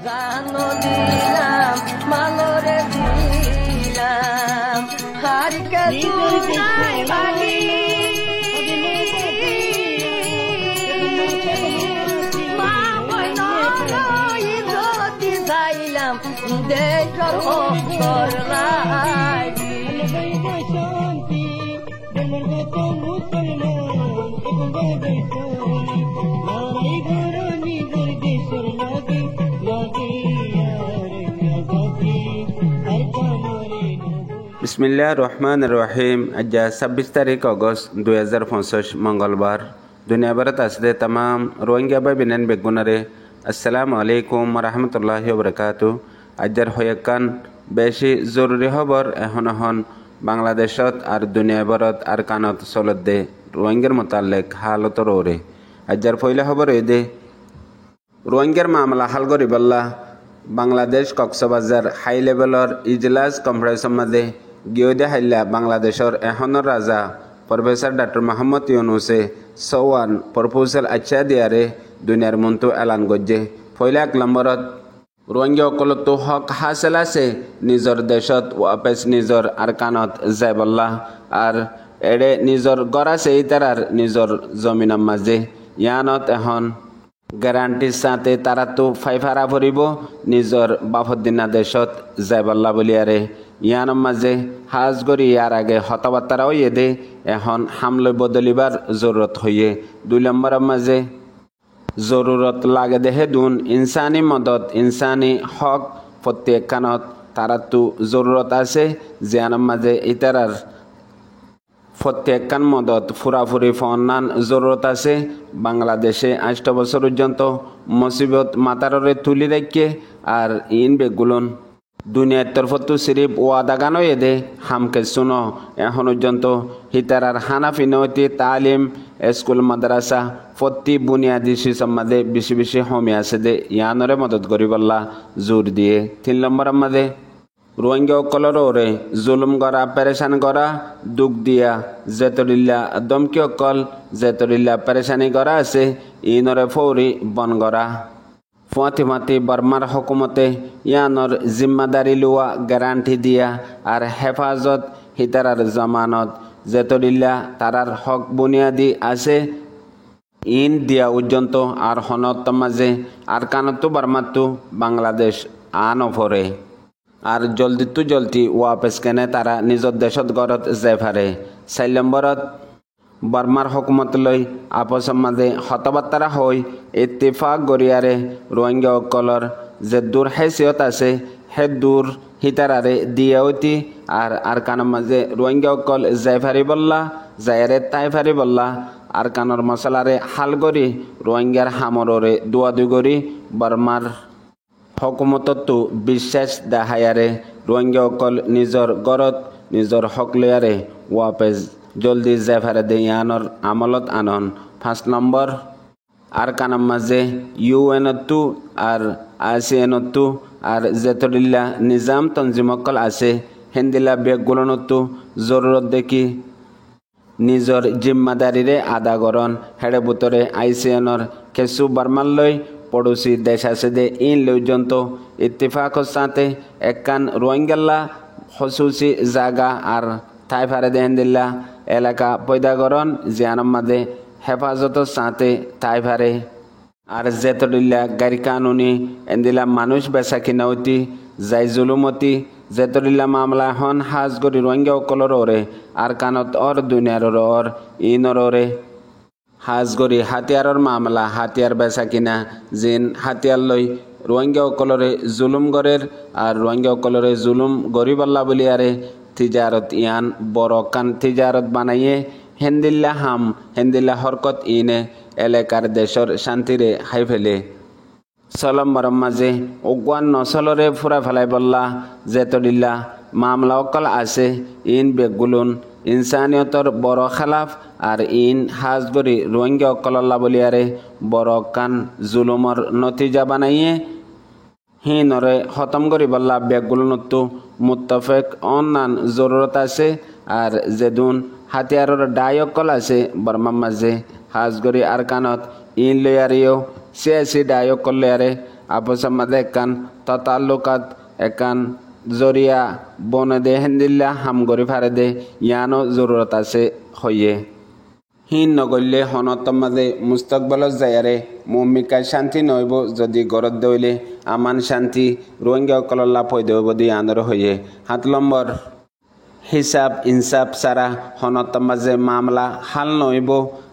জানো দিলাম মালরে দিলাম হারিকে নাই বাগি মা বইন ইজতি চাইলাম দেশর করলাই বিসমিল্লাহ রহমান রহিম। আজ 26 তারিখ আগস্ট 2025 মঙ্গলবার। দুনিয়া ভরত আসলে तमाम রোহিঙ্গা ভাই বিনান বেগুনারে আসসালামু আলাইকুম রহমতুল্লাহি ওবরাকাতু। আজর হয়াকান বেশি জরুরি খবর এখন বাংলাদেশত আর দুনিয়া ভরত আর কানত চলত দে রোহিঙ্গার মোতালেক হালতর ওরে। আজর পয়লা খবর দে রোহিঙ্গার মামলা হাল করিবাল্লা বাংলাদেশ কক্সবাজার হাই লেভেলর ইজলাস কনফারেন্সের মধ্যে গিয়ে হাইলা বাংলাদেশের এখনের রাজা professor doctor Muhammad ইউনুসে Siwan proposal আচ্ছা দিয়ারে দুনিয়ার মন্তু এলান গজ্জে পয়লা 1 নম্বরত রোহিঙ্গা সকলতো হক হাসিল আছে নিজর দেশত ওয়াপেস নিজর আরকানত যাইবল্লা আর এড়ে নিজর গড় আছে ইতারার নিজর জমিনের মাঝে ইয়ানত এখন গ্যারান্টির সাথে তারা তো ফাইফারা ভরিব নিজর বাফদ্দিনা দেশত যাইবল্লা বলিয়ারে ইয়ানোর মাঝে হাজ গড়ি ইয়ার আগে হতবার্তারাও দে এখন হামলে বদলিবার জরুরত হইয়ে 2 নম্বরের মাঝে জরুরত লাগে দেহে দুন ইনসানি মদত ইনসানি হক প্রত্যেকখানত তারা তো জরুরত আছে জিয়ানোর মাঝে ইতারার প্রত্যেকখান মদত ফুরাফুরি ফন্নান জরুরত আছে। বাংলাদেশে 8 বছর পর্যন্ত মুসিবত মাতারে তুলি রেখে আর ইন বেগুলন দুনিয়ার তরফতো সিরিপ ওয়াদা গানো দে হামকে শুনো এখন পর্যন্ত হিতারার হানাফি নৈতি তালিম স্কুল মাদ্রাসা প্রতি বুনিয়াদী সম্বন্ধে বেশি বেশি হমি আছে দে ইয়ানরে মদত করিবল্লা জোর দিয়ে 3 নম্বরের মাঝে রোহিঙ্গা সকলের ওরে জুলুম করা পেরেশান করা দুঃখ দিয়া জেতরিল্লা দমকি অকল জেতরিল্লা পেরেশানি করা আছে ইনরে ফৌরি বন করা ফাতি বর্মার হুকুমতে ইয়ানর জিম্মাদারি লওয়া গ্যারান্টি দিয়া আর হেফাজত হিতারার জামানত জেতরিল্লা তারার হক বুনিয়াদি আছে ইন দিয়া পর্যন্ত আর হনত মাঝে আর কানতো বর্মাতো বাংলাদেশ আনো ফরে আর জলদি ওয়াপেস কেনে তারা নিজর দেশত গড়ত যাই পারে। 4 নম্বরত বর্মার হুকুমত লই আপসের মাঝে হতবার্তারা হই ইত্তেফাক গড়িয়ারে রোহিঙ্গা সকলর যে দূর হেসিয়ত আছে হে দূর হিতারারে দিয়াওতি আর কানের মাঝে রোহিঙ্গা সকল যাই পারিবল্লা যাইরে তাই পারিবল্লা আর কানর মশলারে হাল করি রোহিঙ্গার হামররে দুয়াদু করি বর্মার হুকুমততো বিশ্বাস দেখায়ারে রোহিঙ্গা সকল নিজর গড়ত নিজর হক লয়ারে ওয়াপেস জলদি জেফারে দে ইয়ানর আমলত আনন। 5 নম্বর আর কানার মাঝে ইউএনতো আর ASEANতো আর জেতরিল্লা নিজাম তঞ্জিম সকল আছে হেন্দিলা বেগগুলোনতো জরুরত দেখি নিজর জিম্মাদারিরে আদা করন হেড়ে বুতরে ASEANর কিছু বর্মার লই পড়োশি দেশ আছে দে ইন লৌজন্ত ইত্তেফাকর সাথে একখান রোহিঙ্গাল্লা খসুসি জায়গা আর তাই ফারে দেন দিল্লা এলাকা পয়দাগরণ জিয়ানোর মাঝে হেফাজতর সাথে তাই ফারে আর জেতরিল্লা গাড়ি কানুনি এন্দিলা মানুষ বেচা কিনাওতি যাই জুলুমতি জেতরিল্লা মামলা হন হাজ গরি রোহিঙ্গা সকলর ওরে আর কানত অর দুনিয়ার ওর ইনর ওরে হাজ গরি হাতিয়ারর মামলা হাতিয়ার বেচা কিনা জিন হাতিয়ার লই রোহিঙ্গা সকলরে জুলুম গরের আর রোহিঙ্গা সকলরে জুলুম গরিবাল্লা বলিয়ারে তিজারত ইয়ান বড় কান তিজারত বানাইয়ে হেন্দিল্লা হরকত ইনে এলাকার দেশর শান্তিরে হাই ফেলে। 6 নম্বরের মাঝে অগুয়ান নসলরে ফুরা ফেলাই বললা জেতরিল্লা মামলা অকল আছে ইন বেগুলুন ইনসানিয়তর বড় খেলাফ আর ইন হাজ গরি রোহিঙ্গা অকল্লা বলিয়ারে বড় কান জুলুমর নতিজা বানাইয়ে হিনরে খতম করি বললা বেগুলনতো মুত্তাফেক অন্যান জরুরত আছে আর যেদুন হাতিয়ারর ডায়কল আছে বর্মার মাঝে হাজ গরি আর কানত ইন লয়ারিও সিয়াসি ডায়কল লয়ারে আপসের মাঝে একান ততাল্লুকাত একান জরিয়া বনে দে হেন্দিল্লা হাম গরি ফারে দে ইয়ানো জরুরত আছে হইয়ে হিন নগরলে হনতর মাঝে মুস্তকবলত যায়ারে মমিকায় শান্তি নইব যদি গরত দইলে আমান শান্তি রোহিঙ্গা কলল্লা পয়দে হইব দি আনর হইয়ে 7 নম্বর হিসাব ইনসাফ সারা হনতর মাঝে মামলা হাল নইব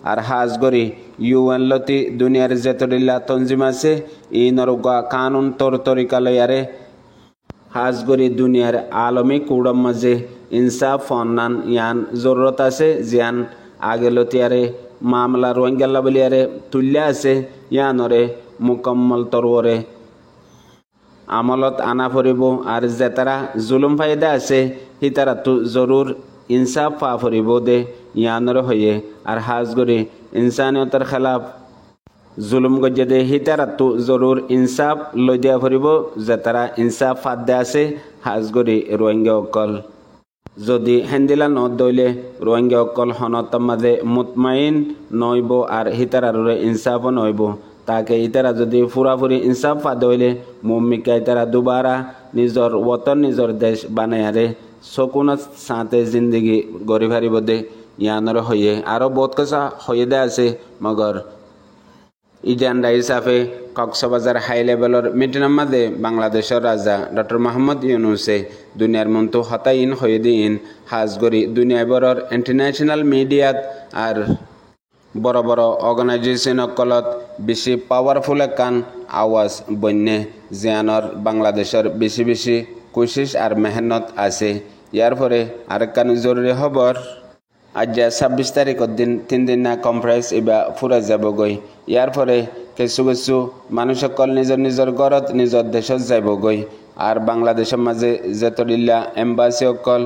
আর হাজ গরি ইউএন লতি দুনিয়ার যেতরিল্লা তঞ্জিম আছে ই নরগা কানুন তোর তরিকা লয়ারে হাজ গরি দুনিয়ার আলমী কুড়ম মাঝে ইনসাফ ফন্নান ইয়ান জরুরত আছে জিয়ান আগে লতিয়ারে মামলা রোহিঙ্গাল্লা বলিয়ারে তুল্যা আছে ইয়ানরে মুকম্মল তরওরে আমলত আনা ফরিব আর যেতারা জুলুম ফায়দা আছে হিতারা তো জরুর ইনসাফ পা ফরিব দে ইয়ানরে হইয়ে আর হাজ গরি ইনসানিয়তের খেলাফ জুলুম গজ্জে দে হিতারা তো জরুর ইনসাফ লই দিয়া ফরিব যেতারা ইনসাফ ফাদ্দে আছে হাজ গরি রোহিঙ্গা অকল যদি হেন্দিলা ন দইলে রোহিঙ্গা অকল হনতর মাঝে মুতমাইন নইব আর হিতারারে ইনসাফও নইব তাকে ইতারা যদি ফুরাফুরি ইনসাফ পা দইলে মুম্মিকা ইতারা দুবারা নিজর ওতন নিজর দেশ বানায়ারে সকুনত সাঁতে জিন্দগি গড়ি ফারিব দে ইয়ানর হইয়ে আরও বহুত কথা হইয়ে দে আছে মগর ইজান্ডা হিসাবে কক্সবাজার হাই লেভেলর মিটিংয়ের মাঝে বাংলাদেশের রাজা ডক্টর মোহাম্মদ ইউনুসে দুনিয়ার মন্তু হতাইন হয়ে দিন হাজ গরি দুনিয়া বড়র ইন্টারন্যাশনাল মিডিয়াত আর বড় বড় অর্গানাইজেশন অকলত বেশি পাওয়ারফুল একান আওয়াজ বন্যে জিয়ানর বাংলাদেশের বেশি বেশি কোশিশ আর মেহনত আছে ইয়ার পরে আরেকখান জরুরি খবর আজ 26 তারিখের দিন 3 দিন না কনফারেন্স এবার ফুরা যাবগৈ ইয়ার পরে কিছু কিছু মানুষ সকল নিজের নিজের ঘরত নিজের দেশত যাবগৈ আর বাংলাদেশের মাঝে যেতরিল্লা এম্বাসি অকল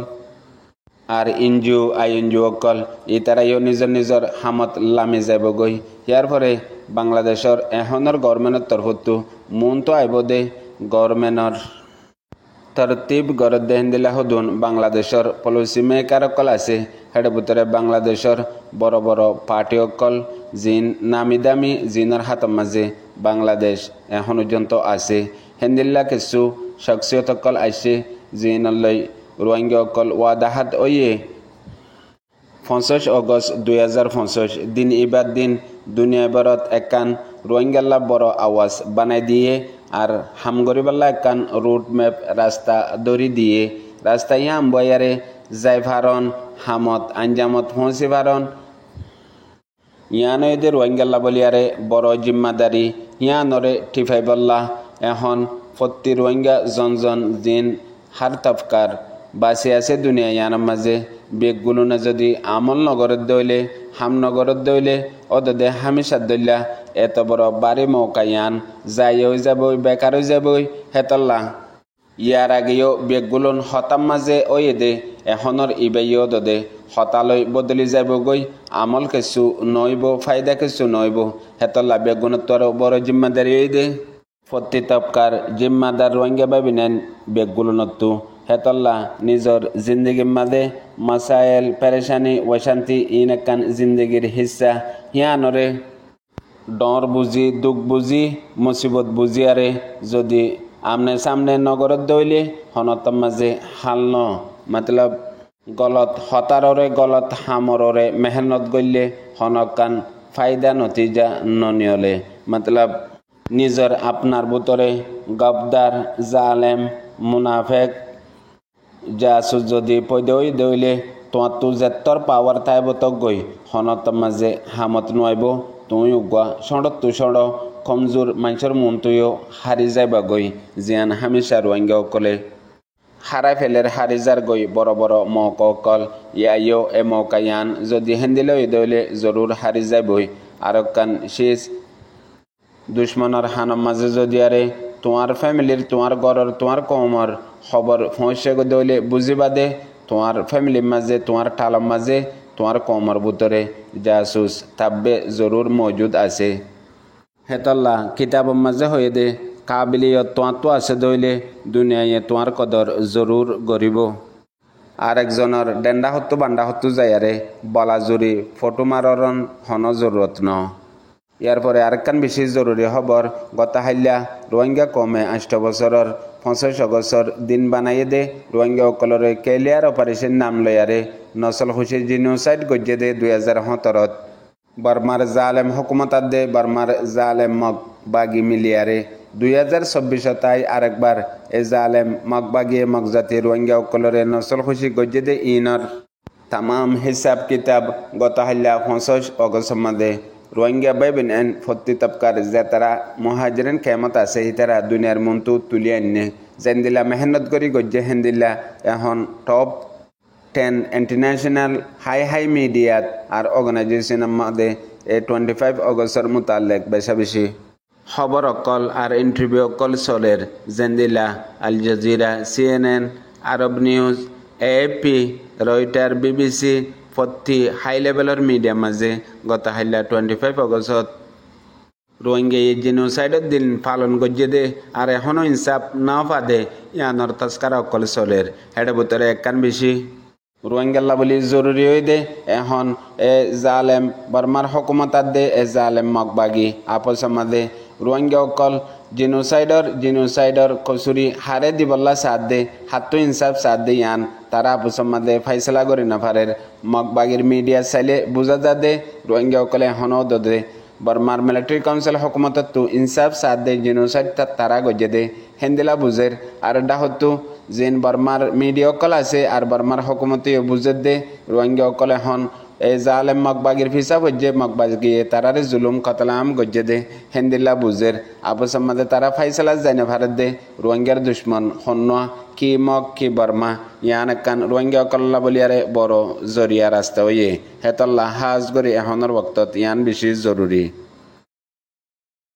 আর এনজিও আইএনজিও অকল ইতারাইও নিজের নিজের হামত লামি যাবগৈ ইয়ার পরে বাংলাদেশের এখনের গভর্নমেন্টের তরফতো মন তো আইব দে গভর্নমেন্টর তরতিব গরত দেহেন দিলা হদুন বাংলাদেশের পলিসি মেকার অকল আছে হেডের ভিতরে বাংলাদেশের বড় বড় পার্টি অকল জিন নামি দামি জিনের হাতের মাঝে বাংলাদেশ এখন পর্যন্ত আছে হেন্দিল্লা কিছু শখসিয়ত অকল আইসে জিনলৈ রোহিঙ্গা অকল ওয়াদাহাত ওয়ে 25 আগস্ট 2025 দিন ইবাদ দিন দুনিয়া ভারত একান রোহিঙ্গাল্লা বড় আওয়াজ বানাই দিয়ে আর হামগরিবাল্লা একান রুট ম্যাপ রাস্তা দড়ি দিয়ে রাস্তা ইয়াম বয়ারে যাই ভারন হামত আঞ্জামত পৌঁছে ভারন ইয়ানদের রোহিঙ্গাল্লা বলিয়ারে বড় জিম্মাদারি ইয়ানরে টিফাইবল্লা এখন প্রতি রোহিঙ্গা জন জিন হার তফকার বাসে আছে দুনিয়া ইয়ানের মাঝে বেগগুলো না যদি আমল নগরত দইলে হাম নগরত দইলে অদে হামিশার দইলা এত বড় বাড়ি মৌকা ইয়ান যাইও যাবই বেকার হয়ে যাবই হেতল্লা ইয়ার আগেও বেগগুলোন হতাম মাঝে ওয়ে দে এখনের ইবাইও দে হতালৈ বদলি যাবগৈ আমল কিছু নইব ফায়দা কিছু নইব হেতল্লা বেগুণত্বর বড় জিম্মাদারি দে প্রতি তবকার জিম্মাদার রোহিঙ্গা ভাবি নেন বেগগুলোনতো হেতল্লা নিজর জিন্দগির মাঝে মাসাইল পেরেশানি অশান্তি ইন একান জিন্দগির হিস্সা হিয়ানরে ডর বুঝি দুঃখ বুঝি মুসিবত বুঝিয়ারে যদি আমনে সামনে নগরত দইলে হনতর মাঝে হাল ন মতলব গলত হতাররে গলত হামররে মেহনত গইলে হনকান ফায়দা নতিজা ননিয়লে মতলব নিজর আপনার ভিতরে গবদার জালেম মুনাফেক জাসুস যদি পদই দইলে তোমার তো যেতর পাওয়ার থাইব তো গই হনতর মাঝে হামত নইব তুই উগুয়া সড়ক তু সড় কমজোর মানুষের মন তুইও হারি যাইবা গই জিয়ান হামিশা রোহিঙ্গা অকলে হারাই ফেলের হারি যার গই বড় বড় মৌকা অকল ইয়াইও এ মৌকা ইয়ান যদি হেন্দিলে দইলে জরুর হারি যাইবই আর কান শেষ দুশ্মনের হানর মাঝে যদি আরে তোমার ফ্যামিলির তোমার ঘরের তোমার কমর খবর পৌঁছে দইলে বুঝিবা দে তোমার ফ্যামিলির মাঝে তোমার টালর মাঝে তোমার কমর ভিতরে জাসুস তাব্বে জরুর মজুদ আছে হেতল্লা কিতাবের মাঝে হয়ে দে কাবিলিয়ত তোমার তো আছে দইলে দুনিয়ায় তোমার কদর জরুর গরিব আরেকজনের ডেন্ডা হত্তু বান্ডা হত্তু যায়ারে বলা জুরি ফটো মারন হন জরুরত ন ইয়ার পরে আরেকখান বেশি জরুরি খবর গতা হাইলা রোহিঙ্গা কমে 8 বছরের 25 অগস্টর দিন বানাইয়ে দে রোহিঙ্গা অকলরে ক্লিয়ার অপারেশন নাম লয়ারে নসল খুশি জিনোসাইড গজ্জে দে 2017 বর্মার জালেম হুকুমতার দে বর্মার জালেম মগ বাগি মিলিয়ারে 2024 তাই আরেকবার এ জালেম মগ বাগিয়ে মগজাতি রোহিঙ্গা অকলরে নসল খুশি গজ্জে দে ইনর তামাম হিসাব কিতাব গত হাইলা 25 অগস্ট মাদে রোহিঙ্গা বাইবেন এন ফত্তি তবকার যে তারা মহাজরেন কেমত আছে তারা দুনিয়ার মন্তু তুলি আনে জেন্দিলা মেহনত করি গজ্জে হেন্দিল্লা এখন টপ 10 ইন্টারন্যাশনাল হাই মিডিয়াত আর অর্গানাইজেশনের মধ্যে 25 অগস্টের মোতালেক বেশি খবর অকল আর ইন্টারভিউ অকল চলের জেন্দিলা আল জাজিরা CNN আরব নিউজ AFP রয়টার BBC ফত্তি হাই লেভেলের মিডিয়া মাঝে গত হাইলা 25 অগস্টত রোহিঙ্গা জিনোসাইডের দিন পালন গজ্জে দে আর এখনও ইনসাফ না পাদে ইয়ানোর তস্কারা অকল চলের হেডে ভিতরে একখান বেশি রোহিঙ্গাল্লা বলি জরুরি হয়ে দে এখন এ জালেম বর্মার হকুমতার দে এ জালেম মগবাগি আপস দে রোহিঙ্গা অকল জিনোসাইডর কসুরি হারে দিবল্লা সাথ দে হাতু ইনসাফ সাথ দে ইয়ান তারা আপস দে ফাইসলা করি না পারের মগবাগির মিডিয়া চাইলে বুঝা যা দে রোহিঙ্গা অকলে এখনও দে বর্মার মিলিটারি কাউন্সিল হকুমতত তো ইনসাফ সাথ দে জিনোসাইড তারা গজ্জে দে হেন্দিলা বুঝের আর ডাহতু যেন বর্মার মিডিয়া অকল আছে আর বর্মার হকুমতেও বুঝে দে রোহিঙ্গা অকল এখন এই জালেম মগবাগির ফিসা গজ্জে মগবাগিয়ে তারারে জুলুম কতলাম গজ্জে দে হেন্দিল্লা বুঝের আপসমাদে তারা ফাইসলা জানে ভারত দে রোহিঙ্গার দুশ্মন হন্যা কি মগ কি বর্মা ইয়ান একান রোহিঙ্গা অকল্লা বলিয়ারে বড় জরিয়া রাস্তা হইয়ে হেতল্লা হাজ গরি এখনের বক্তত ইয়ান বেশি জরুরি।